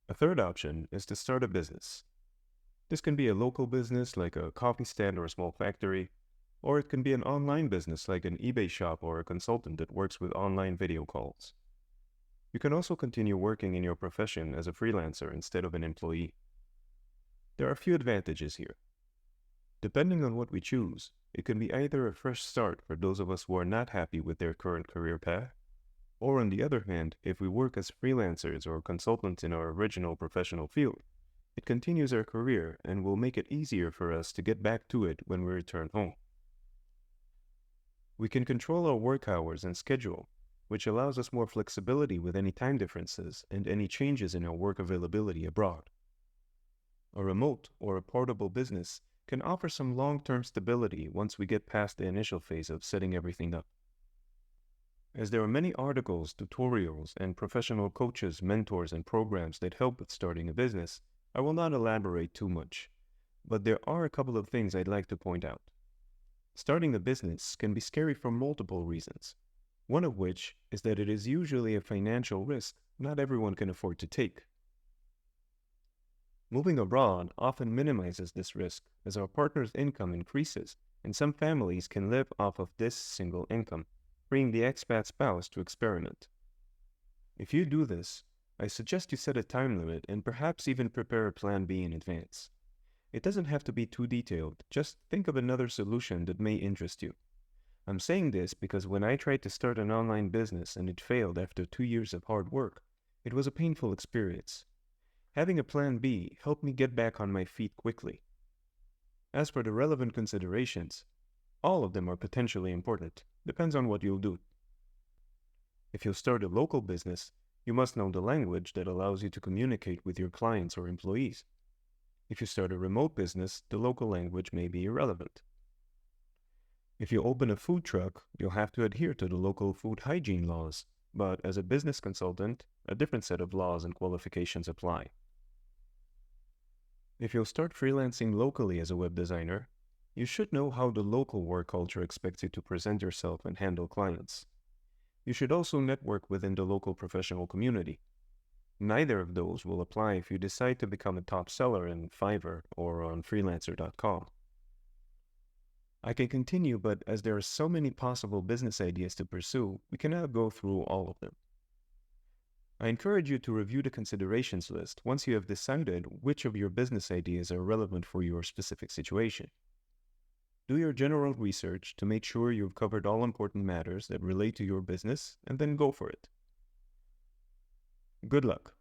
A third option is to start a business. This can be a local business like a coffee stand or a small factory, or it can be an online business like an eBay shop or a consultant that works with online video calls. You can also continue working in your profession as a freelancer instead of an employee. There are a few advantages here. Depending on what we choose, it can be either a fresh start for those of us who are not happy with their current career path, or on the other hand, if we work as freelancers or consultants in our original professional field, it continues our career and will make it easier for us to get back to it when we return home. We can control our work hours and schedule, which allows us more flexibility with any time differences and any changes in our work availability abroad. A remote or a portable business can offer some long-term stability once we get past the initial phase of setting everything up. As there are many articles, tutorials, and professional coaches, mentors, and programs that help with starting a business, I will not elaborate too much, but there are a couple of things I'd like to point out. Starting a business can be scary for multiple reasons, one of which is that it is usually a financial risk not everyone can afford to take. Moving abroad often minimizes this risk as our partner's income increases, and some families can live off of this single income, freeing the expat spouse to experiment. If you do this, I suggest you set a time limit and perhaps even prepare a plan B in advance. It doesn't have to be too detailed, just think of another solution that may interest you. I'm saying this because when I tried to start an online business and it failed after 2 years of hard work, it was a painful experience. Having a plan B helped me get back on my feet quickly. As for the relevant considerations, all of them are potentially important, depends on what you'll do. If you'll start a local business, you must know the language that allows you to communicate with your clients or employees. If you start a remote business, the local language may be irrelevant. If you open a food truck, you'll have to adhere to the local food hygiene laws, but as a business consultant, a different set of laws and qualifications apply. If you'll start freelancing locally as a web designer, you should know how the local work culture expects you to present yourself and handle clients. You should also network within the local professional community. Neither of those will apply if you decide to become a top seller in Fiverr or on freelancer.com. I can continue, but as there are so many possible business ideas to pursue, we cannot go through all of them. I encourage you to review the considerations list once you have decided which of your business ideas are relevant for your specific situation. Do your general research to make sure you've covered all important matters that relate to your business, and then go for it. Good luck.